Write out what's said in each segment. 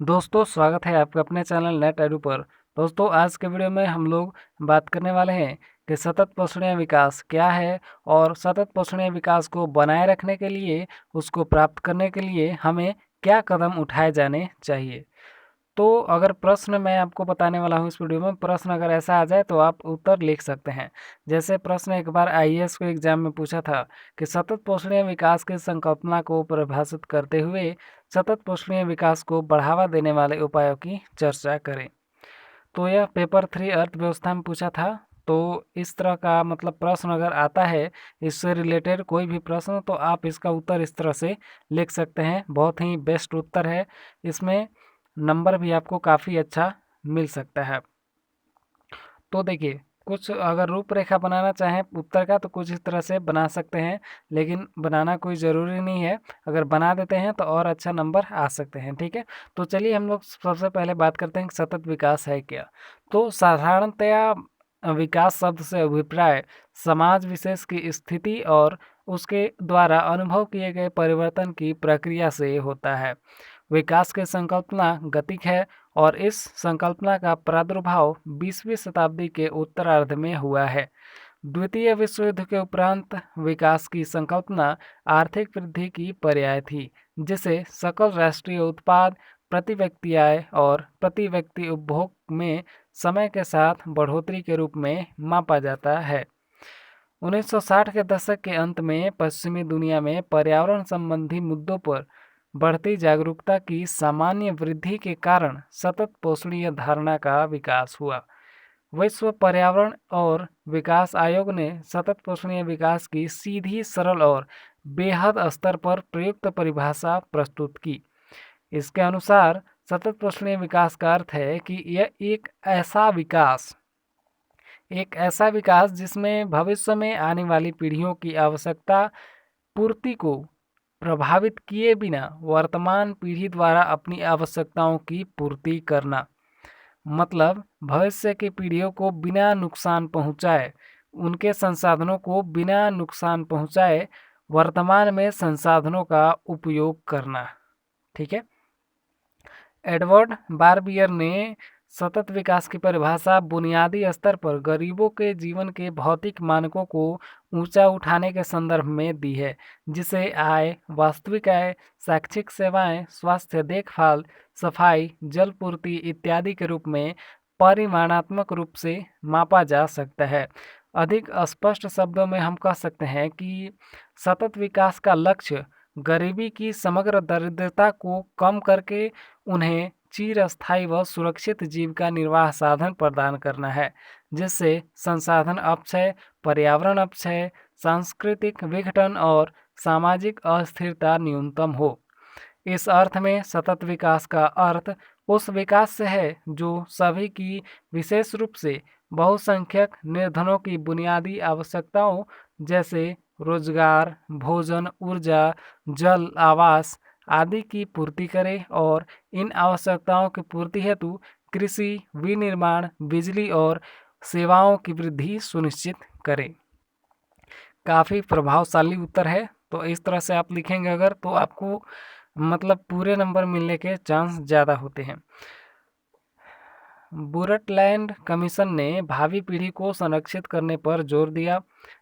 दोस्तों स्वागत है आपका अपने चैनल नेट एडू पर। दोस्तों आज के वीडियो में हम लोग बात करने वाले हैं कि सतत पोषणीय विकास क्या है और सतत पोषणीय विकास को बनाए रखने के लिए, उसको प्राप्त करने के लिए हमें क्या कदम उठाए जाने चाहिए। तो अगर प्रश्न मैं आपको बताने वाला हूँ इस वीडियो में, प्रश्न अगर ऐसा आ जाए तो आप उत्तर लिख सकते हैं। जैसे प्रश्न एक बार आईएएस को एग्जाम में पूछा था कि सतत पोषणीय विकास की संकल्पना को परिभाषित करते हुए सतत पोषणीय विकास को बढ़ावा देने वाले उपायों की चर्चा करें। तो यह पेपर 3 अर्थव्यवस्था में पूछा था। तो इस तरह का मतलब प्रश्न अगर आता है, इससे रिलेटेड कोई भी प्रश्न, तो आप इसका उत्तर इस तरह से लिख सकते हैं। बहुत ही बेस्ट उत्तर है, इसमें नंबर भी आपको काफ़ी अच्छा मिल सकता है। तो देखिए, कुछ अगर रूपरेखा बनाना चाहें उत्तर का तो कुछ इस तरह से बना सकते हैं, लेकिन बनाना कोई ज़रूरी नहीं है। अगर बना देते हैं तो और अच्छा नंबर आ सकते हैं, ठीक है। तो चलिए हम लोग सबसे पहले बात करते हैं कि सतत विकास है क्या। तो साधारणतया विकास शब्द से अभिप्राय समाज विशेष की स्थिति और उसके द्वारा अनुभव किए गए परिवर्तन की प्रक्रिया से होता है। विकास की संकल्पना गतिक है और इस संकल्पना का प्रादुर्भाव 20वीं शताब्दी के उत्तरार्ध में हुआ है। द्वितीय विश्व युद्ध के उपरांत विकास की संकल्पना आर्थिक वृद्धि की पर्याय थी, जिसे सकल राष्ट्रीय उत्पाद, प्रति व्यक्ति आय और प्रति व्यक्ति उपभोग में समय के साथ बढ़ोतरी के रूप में मापा जाता है। 1960 के दशक के अंत में पश्चिमी दुनिया में पर्यावरण संबंधी मुद्दों पर बढ़ती जागरूकता की सामान्य वृद्धि के कारण सतत पोषणीय धारणा का विकास हुआ। विश्व पर्यावरण और विकास आयोग ने सतत पोषणीय विकास की सीधी, सरल और बेहद स्तर पर प्रयुक्त परिभाषा प्रस्तुत की। इसके अनुसार सतत पोषणीय विकास का अर्थ है कि यह एक ऐसा विकास जिसमें भविष्य में आने वाली पीढ़ियों की आवश्यकता पूर्ति को प्रभावित किए बिना वर्तमान पीढ़ी द्वारा अपनी आवश्यकताओं की पूर्ति करना। मतलब भविष्य की पीढ़ियों को बिना नुकसान पहुंचाए, उनके संसाधनों को बिना नुकसान पहुंचाए वर्तमान में संसाधनों का उपयोग करना। ठीक है। एडवर्ड बारबियर ने सतत विकास की परिभाषा बुनियादी स्तर पर गरीबों के जीवन के भौतिक मानकों को ऊंचा उठाने के संदर्भ में दी है, जिसे आय, वास्तविक आय, शैक्षिक सेवाएं, स्वास्थ्य देखभाल, सफाई, जल पूर्ति इत्यादि के रूप में परिमाणात्मक रूप से मापा जा सकता है। अधिक स्पष्ट शब्दों में हम कह सकते हैं कि सतत विकास का लक्ष्य गरीबी की समग्र दरिद्रता को कम करके उन्हें चिरस्थायी व सुरक्षित जीविका निर्वाह साधन प्रदान करना है, जिससे संसाधन अपक्षय, पर्यावरण अपक्षय, सांस्कृतिक विघटन और सामाजिक अस्थिरता न्यूनतम हो। इस अर्थ में सतत विकास का अर्थ उस विकास से है जो सभी की, विशेष रूप से बहुसंख्यक निर्धनों की बुनियादी आवश्यकताओं जैसे रोजगार, भोजन, ऊर्जा, जल, आवास आदि की पूर्ति करे और इन आवश्यकताओं की पूर्ति हेतु कृषि, विनिर्माण, बिजली और सेवाओं की वृद्धि सुनिश्चित करे। काफ़ी प्रभावशाली उत्तर है। तो इस तरह से आप लिखेंगे अगर, तो आपको मतलब पूरे नंबर मिलने के चांस ज़्यादा होते हैं। बुरटलैंड कमीशन ने भावी पीढ़ी को संरक्षित करने पर जोर दिया।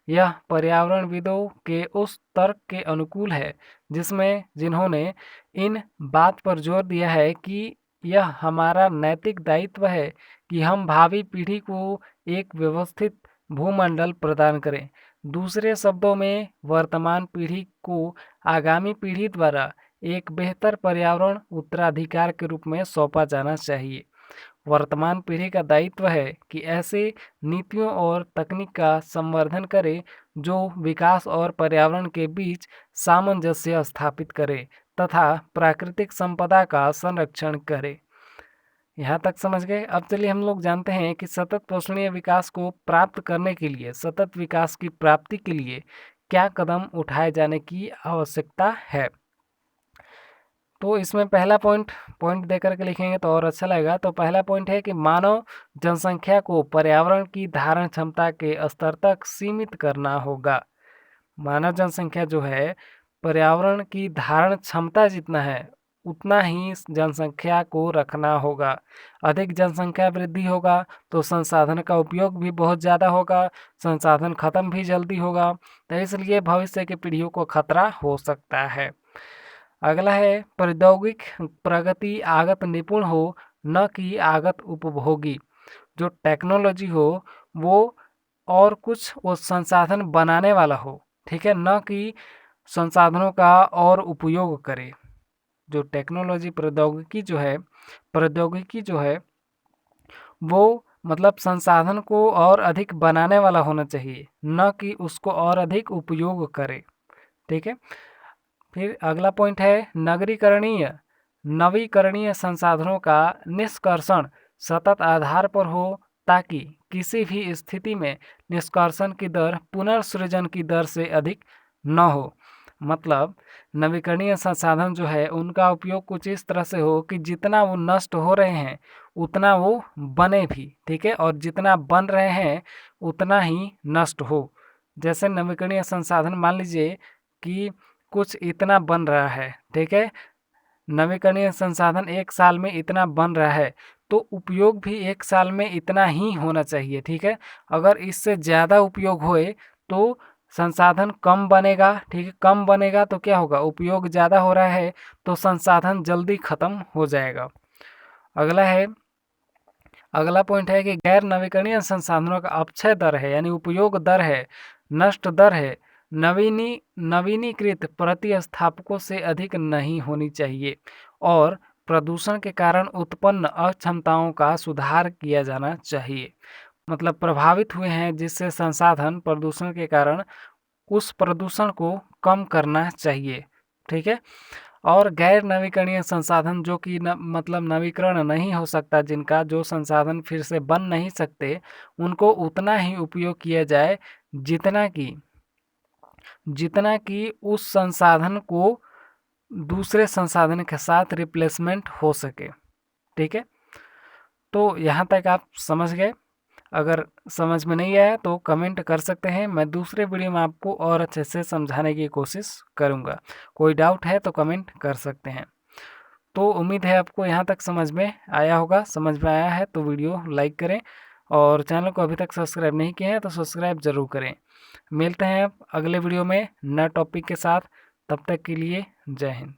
यह पर्यावरणविदों के उस तर्क के अनुकूल है जिन्होंने इन बात पर जोर दिया है कि यह हमारा नैतिक दायित्व है कि हम भावी पीढ़ी को एक व्यवस्थित भूमंडल प्रदान करें। दूसरे शब्दों में, वर्तमान पीढ़ी को आगामी पीढ़ी द्वारा एक बेहतर पर्यावरण उत्तराधिकार के रूप में सौंपा जाना चाहिए। वर्तमान पीढ़ी का दायित्व है कि ऐसे नीतियों और तकनीक का संवर्धन करे जो विकास और पर्यावरण के बीच सामंजस्य स्थापित करे तथा प्राकृतिक संपदा का संरक्षण करे। यहाँ तक समझ गए। अब चलिए हम लोग जानते हैं कि सतत पोषणीय विकास को प्राप्त करने के लिए, सतत विकास की प्राप्ति के लिए क्या कदम उठाए जाने की आवश्यकता है। तो इसमें पहला पॉइंट दे करके लिखेंगे तो और अच्छा लगेगा। तो पहला पॉइंट है कि मानव जनसंख्या को पर्यावरण की धारण क्षमता के स्तर तक सीमित करना होगा। मानव जनसंख्या जो है पर्यावरण की धारण क्षमता जितना है उतना ही जनसंख्या को रखना होगा। अधिक जनसंख्या वृद्धि होगा तो संसाधन का उपयोग भी बहुत ज़्यादा होगा, संसाधन खत्म भी जल्दी होगा, तो इसलिए भविष्य की पीढ़ियों को खतरा हो सकता है। अगला है प्रौद्योगिक प्रगति आगत निपुण हो, न कि आगत उपभोगी। जो टेक्नोलॉजी हो वो और कुछ वो संसाधन बनाने वाला हो, ठीक है, न कि संसाधनों का और उपयोग करे। जो टेक्नोलॉजी प्रौद्योगिकी जो है वो मतलब संसाधन को और अधिक बनाने वाला होना चाहिए, न कि उसको और अधिक उपयोग करे, ठीक है। फिर अगला पॉइंट है नवीकरणीय संसाधनों का निष्कर्षण सतत आधार पर हो, ताकि किसी भी स्थिति में निष्कर्षण की दर पुनर्सृजन की दर से अधिक न हो। मतलब नवीकरणीय संसाधन जो है उनका उपयोग कुछ इस तरह से हो कि जितना वो नष्ट हो रहे हैं उतना वो बने भी, ठीक है, और जितना बन रहे हैं उतना ही नष्ट हो। जैसे नवीकरणीय संसाधन मान लीजिए कि कुछ इतना बन रहा है, ठीक है, नवीकरणीय संसाधन 1 साल में इतना बन रहा है तो उपयोग भी 1 साल में इतना ही होना चाहिए, ठीक है। अगर इससे ज़्यादा उपयोग होए तो संसाधन कम बनेगा, ठीक है, कम बनेगा तो क्या होगा, उपयोग ज़्यादा हो रहा है तो संसाधन जल्दी खत्म हो जाएगा। अगला पॉइंट है कि गैर नवीकरणीय संसाधनों का अपक्षय दर है, यानी उपयोग दर है, नष्ट दर है, नवीनीकृत प्रतिस्थापकों से अधिक नहीं होनी चाहिए, और प्रदूषण के कारण उत्पन्न अक्षमताओं का सुधार किया जाना चाहिए। मतलब प्रभावित हुए हैं जिससे संसाधन प्रदूषण के कारण उस प्रदूषण को कम करना चाहिए, ठीक है। और गैर नवीकरणीय संसाधन जो कि मतलब नवीकरण नहीं हो सकता, जिनका जो संसाधन फिर से बन नहीं सकते, उनको उतना ही उपयोग किया जाए जितना कि उस संसाधन को दूसरे संसाधन के साथ रिप्लेसमेंट हो सके, ठीक है। तो यहाँ तक आप समझ गए। अगर समझ में नहीं आया तो कमेंट कर सकते हैं, मैं दूसरे वीडियो में आपको और अच्छे से समझाने की कोशिश करूँगा। कोई डाउट है तो कमेंट कर सकते हैं। तो उम्मीद है आपको यहाँ तक समझ में आया होगा। समझ में आया है तो वीडियो लाइक करें, और चैनल को अभी तक सब्सक्राइब नहीं किए हैं तो सब्सक्राइब ज़रूर करें। मिलते हैं अगले वीडियो में नए टॉपिक के साथ, तब तक के लिए जय हिंद।